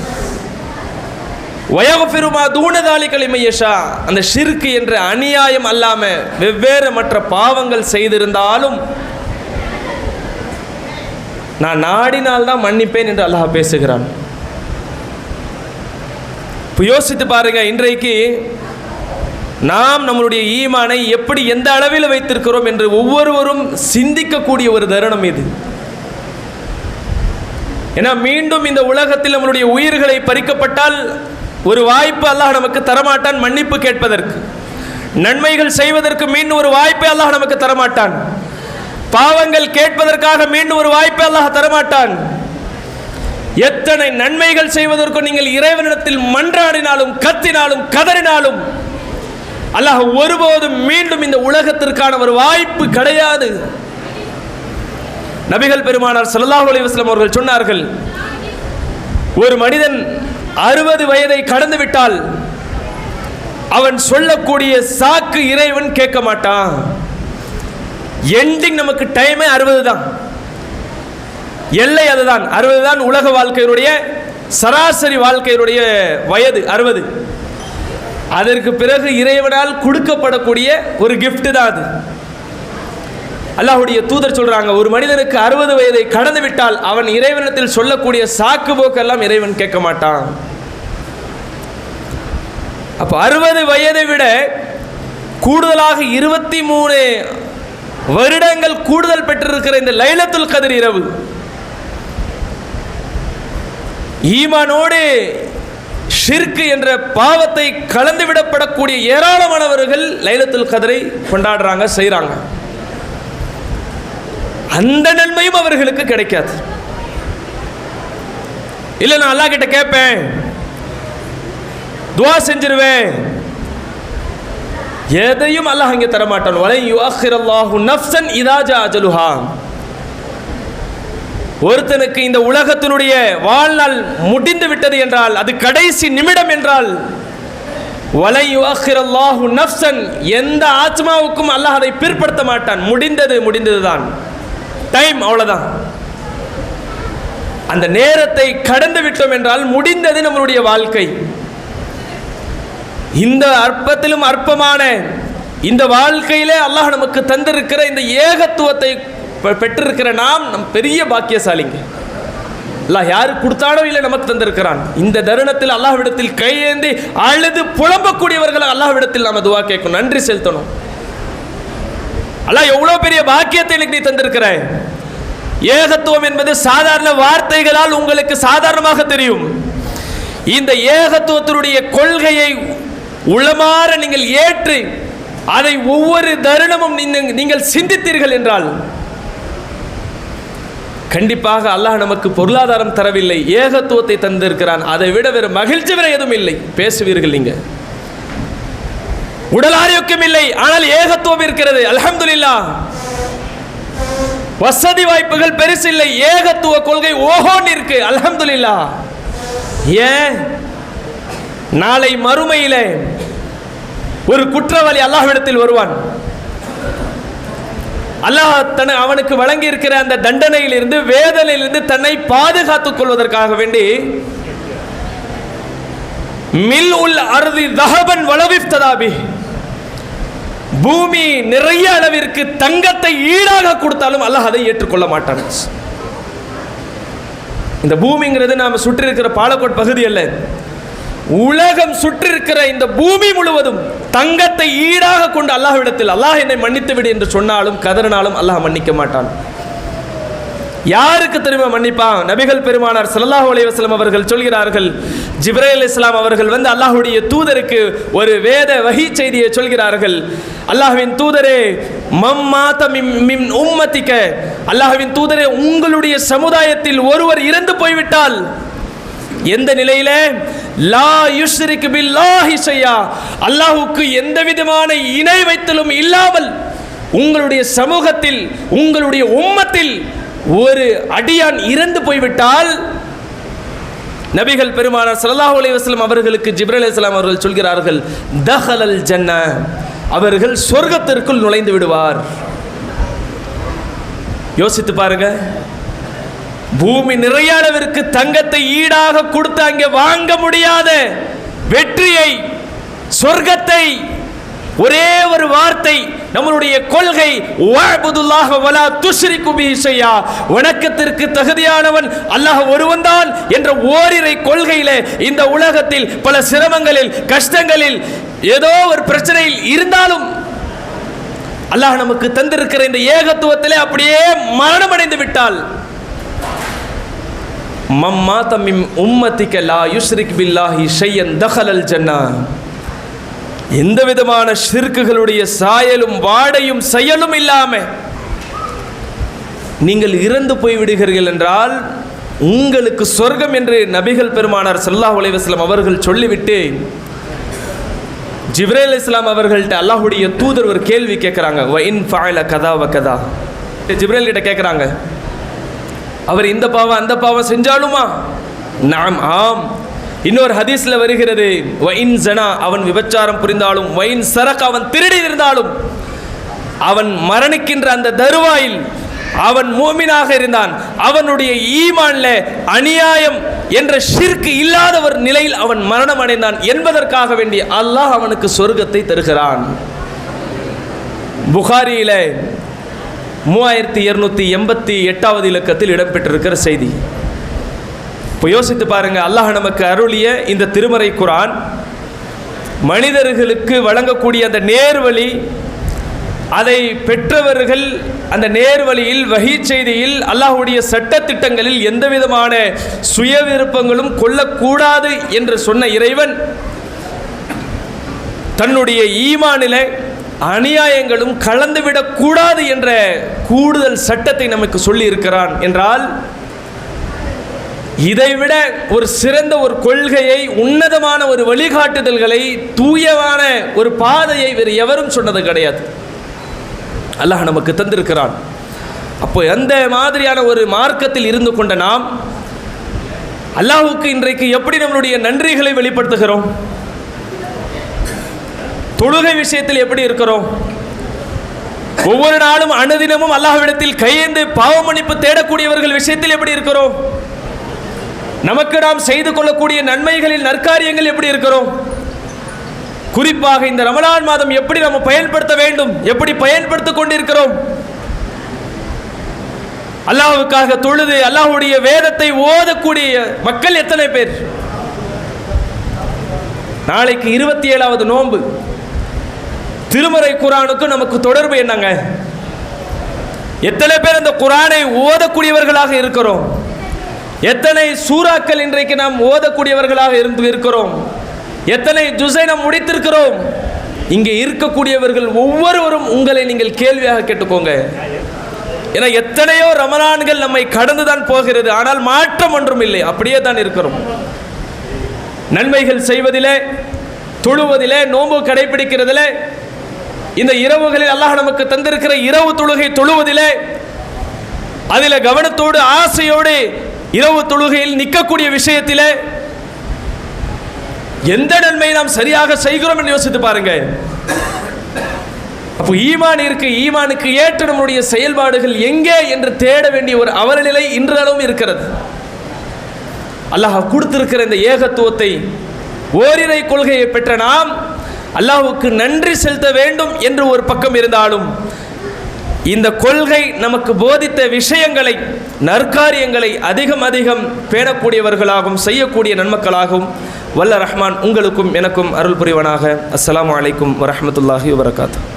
வயக்ஃபிரு மா தூன தாலிக லிமன் யஷா. அந்த ஷிர்க் என்ற அநியாயம் அல்லாம வெவ்வேறு மற்ற பாவங்கள் செய்திருந்தாலும் நான் நாடினால் தான் மன்னிப்பேன் என்று அல்லாஹ் பேசுகிறான். இப்போ யோசித்து பாருங்க, இன்றைக்கு நாம் நம்மளுடைய ஈமானை எப்படி எந்த அளவில் வைத்திருக்கிறோம் என்று ஒவ்வொருவரும் சிந்திக்கக்கூடிய ஒரு தருணம் இது. ஏன்னா மீண்டும் இந்த உலகத்தில் நம்மளுடைய உயிர்களை பறிக்கப்பட்டால் ஒரு வாய்ப்பு அல்லாஹ் நமக்கு தரமாட்டான் மன்னிப்பு கேட்பதற்கு. நன்மைகள் செய்வதற்கு மீண்டும் ஒரு வாய்ப்பை அல்லாஹ் நமக்கு தரமாட்டான். பாவங்கள் கேட்பதற்காக மீண்டும் ஒரு வாய்ப்பை அல்லாஹ் தரமாட்டான். எத்தனை நன்மைகள் செய்வதற்கு நீங்கள் இறைவனிடத்தில் மன்றாடினாலும் கத்தினாலும் கதறினாலும் அல்லாஹ் ஒருபோதும் மீண்டும் இந்த உலகத்திற்கான ஒரு வாய்ப்பு கிடையாது. நபிகள் பெருமானார் ஸல்லல்லாஹு அலைஹி வஸல்லம் அவர்கள் சொன்னார்கள், ஒரு மனிதன் 60 வயதை கடந்து விட்டால் அவன் சொல்லக்கூடிய சாக்கு இறைவன் கேட்க மாட்டான். எண்டிங் நமக்கு டைமே 60 தான், எல்லை அதுதான். 60 தான் உலக வாழ்க்கையினுடைய சராசரி வாழ்க்கையினுடைய வயது 60. அதற்கு பிறகு இறைவனால் கொடுக்கப்படக்கூடிய ஒரு கிஃப்ட் தான் அது. அல்லாஹ்வுடைய தூதர் சொல்றாங்க, ஒரு மனிதனுக்கு 60 வயதை கடந்து விட்டால் அவன் இறைவனிடத்தில் சொல்லக்கூடிய சாக்கு போக்கெல்லாம் இறைவன் கேட்க மாட்டான். அப்ப 60 வயதை விட கூடுதலாக 23 வருடங்கள் கூடுதல் பெற்றிருக்கிற இந்த லைலத்துல் கத்ர் இரவு, ஈமானோடு ஷிர்க் என்ற பாவத்தை கலந்து விடப்படக்கூடிய ஏராளமானவர்கள் லைலத்துல் கத்ரை கொண்டாடுறாங்க, செய்கிறாங்க. அந்த நன்மையும் அவர்களுக்கு கிடைக்காது. இல்லை நான் அல்லாஹ் கிட்ட கேட்பேன், துவா செஞ்சிருவேன், எதையும் அல்லாஹ் இங்கே தரமாட்டான். வலை யுஅக்கிரல்லாஹு நஃப்ஸன் இதா ஜா அஜலுஹா. ஒருத்தனுக்கு இந்த உலகத்தினுடைய வாழ்நாள் முடிந்து விட்டது என்றால், அது கடைசி நிமிடம் என்றால், வலை யுஅக்கிரல்லாஹு நஃப்ஸன், எந்த ஆத்மாவுக்கும் அல்லாஹ் அதை பிற்படுத்த மாட்டான். முடிந்ததுதான், டைம் அவ்வளவுதான். அந்த நேரத்தை கடந்து விட்டோம் என்றால் முடிந்தது நம்மளுடைய வாழ்க்கை. இந்த அற்பத்திலும் அற்பமான இந்த வாழ்க்கையிலே அல்லாஹ் நமக்கு தந்திருக்கிற இந்த ஏகத்துவத்தை பெற்றிருக்கிற நாம் பெரிய பாக்கியசாலிங்க. அல்லாஹ் யாருக்கு கொடுத்தானோ இல்லை நமக்கு தந்திருக்கிறான். இந்த தருணத்தில் அல்லாஹ்விடத்தில் கையேந்தி அழுது புலம்பக்கூடியவர்கள் அல்லாஹ்விடத்தில் நாம் துவா கேட்கணும், நன்றி செலுத்தணும். அல்லாஹ் எவ்வளவு பெரிய பாக்கியத்தை நீ தந்திருக்கிற. ஏகத்துவம் என்பது சாதாரண வார்த்தைகளால் உங்களுக்கு சாதாரணமாக தெரியும். இந்த ஏகத்துவத்தினுடைய கொள்கையை உளமாற நீங்கள் ஏற்று அதை ஒவ்வொரு தருணமும் நீங்கள் சிந்தித்தீர்கள் என்றால் கண்டிப்பாக அல்லாஹ் நமக்கு பொருளாதாரம் தரவில்லை, ஏகத்துவத்தை தந்திருக்கிறான். அதை விட வேறு மகிழ்ச்சி வேற எதுவும் இல்லை. பேசுவீர்கள் நீங்க, உடல் ஆரோக்கியம் இல்லை, ஆனால் ஏகத்துவம் இருக்கிறது, அல்ஹம்துலில்லாஹ். வசதி வாய்ப்புகள் பெருசு இல்லை, ஏகத்துவ கொள்கை ஓஹோன்னு இருக்கு, அல்ஹம்துலில்லாஹ். ஏன் நாளை மறுமையிலே ஒரு குற்றவாளி அல்லாஹ்விடத்தில் வருவான். அல்லாஹ் அவனுக்கு வழங்கி இருக்கிற அந்த தண்டனையிலிருந்து, வேதனையிலிருந்து தன்னை பாதுகாத்துக் கொள்வதற்காக வேண்டி மில் உல் அர்தி தஹபன் வலவிஃப்ததாபி, பூமி நிறைய அளவிற்கு தங்கத்தை ஈடாக கொடுத்தாலும் அல்லாஹ் அதை ஏற்றுக்கொள்ள மாட்டான். இந்த பூமிங்கிறது நாம சுற்றி இருக்கிற பாலக்கோட் பகுதி அல்ல, உலகம் சுற்றி இருக்கிற இந்த பூமி முழுவதும் தங்கத்தை ஈடாக கொண்டு அல்லாஹ்விடத்தில் அல்லாஹ் என்னை மன்னித்து விடு என்று சொன்னாலும் கதறினாலும் அல்லாஹ் மன்னிக்க மாட்டான். யாருக்கு தெரியுமா மன்னிப்பான்? நபிகள் பெருமானார் ஸல்லல்லாஹு அலைஹி வஸல்லம் அவர்கள் சொல்கிறார்கள், ஜிப்ரீல் அலைஹிஸ்ஸலாம் அவர்கள் வந்து அல்லாஹ்வுடைய தூதருக்கு ஒரு வேத வஹி செய்தியை சொல்கிறார்கள். அல்லாஹ்வின் தூதரே, மம்மாத மின் உம்மத்திக, அல்லாஹ்வின் தூதரே, உங்களுடைய சமுதாயத்தில் ஒருவர் இறந்து போய்விட்டால் எந்த நிலையிலே, லா யுஷ்ரிக் பில்லாஹி ஷையா, அல்லாஹ்வுக்கு எந்த விதமான இணை வைத்தலும் இல்லாமல் உங்களுடைய சமூகத்தில் உங்களுடைய உம்மத்தில் ஒரு அடியான் இறந்து போய்விட்டால், நபிகள் பெருமானார் ஸல்லல்லாஹு அலைஹி வஸல்லம் அவர்களுக்கு ஜிப்ரீல் அலைஹிஸ்ஸலாம் அவர்கள் சொல்கிறார்கள், தஹலல் ஜன்னah, அவர்கள் சொர்க்கத்திற்குள் நுழைந்து விடுவார். யோசித்து பாருங்க, பூமி நிறைய அளவிற்கு தங்கத்தை ஈடாக கொடுத்து அங்கே வாங்க முடியாத வெற்றியை, சொர்க்கத்தை, ஒரே ஒரு வார்த்தை நம்மளுடைய கொள்கை, வஅ்புதுல்லாஹ வலா துஷ்ரிகு பிஹி ஷைஆ, வணக்கத்திற்கு தகுதியானவன் அல்லாஹ் ஒருவன்தான் என்ற ஓரிரை கொள்கையிலே இந்த உலகத்தில் பல சிரமங்களில், கஷ்டங்களில், ஏதோ ஒரு பிரச்சனையில் இருந்தாலும் அல்லாஹ் நமக்கு தந்திருக்கிற இந்த ஏகத்துவத்திலே அப்படியே மரணமடைந்து விட்டால், மம்மா தம்மிம் உம்மத்திக லா யுஷ்ரிக் பில்லாஹி ஷையன் தஹலல் ஜன்னா, எந்த விதமான ஷிர்க்குகளுடைய சாயலும் வாடையும் செயலும் இல்லாம நீங்கள் இறந்து போய் விடுகிறீர்கள் என்றால் உங்களுக்கு சொர்க்கம் என்று நபிகள் பெருமானார் ஸல்லல்லாஹு அலைஹி வஸல்லம் அவர்கள் சொல்லிவிட்டு ஜிப்ரீல் அலைஹிஸ்ஸலாம் அவர்கள்ட்ட அல்லாஹ்வுடைய தூதர் ஒரு கேள்வி கேட்குறாங்க. வ இன் ஃபஅல கதா வ கதா, ஜிப்ரீல் கிட்ட கேட்குறாங்க, அவர் இந்த பாவம் அந்த பாவம் செஞ்சாலுமா? நாம் ஆம். இன்னொரு ஹதீஸ்ல வருகிறது, வ இன் ஸனா, அவன் விபச்சாரம் புரிந்தாலும், வ இன் ஸரக, அவன் திருடி இருந்தாலும், அவன் மரணிக்கின்ற அந்த தருவாயில் அவன் மூமினாக இருந்தான், அவனுடைய ஈமான்ல அநியாயம் என்ற ஷிர்க் இல்லாத ஒரு நிலையில் அவன் மரணம் அடைந்தான் என்பதற்காக வேண்டி அல்லாஹ் அவனுக்கு சொர்க்கத்தை தருகிறான். புகாரியில 3288வது இலக்கத்தில் இடம்பெற்றிருக்கிற செய்தி. இப்போ யோசித்து பாருங்க, அல்லாஹ் நமக்கு அருளிய இந்த திருமறை குர்ஆன் மனிதர்களுக்கு வழங்கக்கூடிய அந்த நேர்வழி, அதை பெற்றவர்கள் அந்த நேர்வழியில் வஹீ செய்தியில் அல்லாஹ்வுடைய சட்டத்திட்டங்களில் எந்த விதமான சுய விருப்பங்களும் கொள்ளக்கூடாது என்று சொன்ன இறைவன் தன்னுடைய ஈமானிலே அநியாயங்களும் கலந்துவிடக்கூடாது என்ற கூடுதல் சட்டத்தை நமக்கு சொல்லி இருக்கிறான் என்றால், இதைவிட ஒரு சிறந்த ஒரு கொள்கையை, உன்னதமான ஒரு வழிகாட்டுதல்களை, தூயமான ஒரு பாதையை வேறு எவரும் சொன்னது கிடையாது. அல்லாஹ் நமக்கு தந்திருக்கிறான். அப்போ அந்த மாதிரியான ஒரு மார்க்கத்தில் இருந்து கொண்ட நாம் அல்லாஹ்வுக்கு இன்றைக்கு எப்படி நம்மளுடைய நன்றிகளை வெளிப்படுத்துகிறோம்? தொழுகை விஷயத்தில் எப்படி இருக்கிறோம்? ஒவ்வொரு நாளும் அனுதினமும் அல்லாஹ்விடத்தில் கையேந்து பாவ மன்னிப்பு தேடக்கூடியவர்கள் விஷயத்தில் எப்படி இருக்கிறோம்? நமக்கு நாம் செய்து கொள்ளக்கூடிய நன்மைகளில் நற்காரியங்கள் எப்படி இருக்கிறோம்? குறிப்பாக இந்த ரமலான் மாதம் எப்படி நம்ம பயன்படுத்த வேண்டும், எப்படி பயன்படுத்திக் கொண்டிருக்கிறோம்? அல்லாஹ்வுக்காக தொழுது அல்லாஹ்வுடைய வேதத்தை ஓதக்கூடிய மக்கள் எத்தனை பேர்? நாளைக்கு 27வது நோன்பு. திருமறை குர்ஆனுக்கு நமக்கு தொடர்பு என்னங்க? எத்தனை பேர் அந்த குர்ஆனை ஓதக்கூடியவர்களாக இருக்கிறோம்? எத்தனை சூறாக்கள் இன்றைக்கு நாம் ஓதக்கூடியவர்களாக இருக்கிறோம்? எத்தனை ஜுஸை நாம் முடித்திருக்கிறோம்? இங்கே இருக்கக்கூடியவர்கள் ஒவ்வொருவரும் உங்களை நீங்கள் கேள்வியாக கேட்டுக்கோங்க. ஏன்னா எத்தனையோ ரமலான்கள் நம்மை கடந்துதான் போகிறது, ஆனால் மாற்றம் ஒன்றும் இல்லை, அப்படியே தான் இருக்கிறோம். நன்மைகள் செய்வதிலே, தொழுவதிலே, நோன்பு கடைபிடிக்கிறதிலே, இந்த இரவுகளில் அல்லாஹ் நமக்கு தந்திருக்கிற இரவு தொழுகை தொழுவதிலே, அதில் கவனத்தோடு ஆசையோடு இரவு தொழுகையில் நிற்கக்கூடிய விஷயத்திலே எந்த நன்மை நாம் சரியாக செய்கிறோம் என்று யோசித்து பாருங்க. அப்போ ஈமான் இருக்கு, ஈமானுக்கு ஏற்ற நம்முடைய செயல்பாடுகள் எங்கே என்று தேட வேண்டிய ஒரு அவலநிலை இன்றளவும் இருக்கிறது. அல்லாஹ் கொடுத்திருக்கிற இந்த ஏகத்துவத்தை, ஓரிரை கொள்கையை பெற்ற நாம் அல்லாஹ்வுக்கு நன்றி செலுத்த வேண்டும் என்று ஒரு பக்கம் இருந்தாலும், இந்த கொள்கை நமக்கு போதித்த விஷயங்களை, நற்காரியங்களை அதிகம் அதிகம் பேணக்கூடியவர்களாகவும் செய்யக்கூடிய நன்மக்களாகவும் வல்ல ரஹ்மான் உங்களுக்கும் எனக்கும் அருள் புரிவனாக. அஸ்ஸலாமு அலைக்கும் வரஹ்மத்துல்லாஹி வபரகாத்துஹு.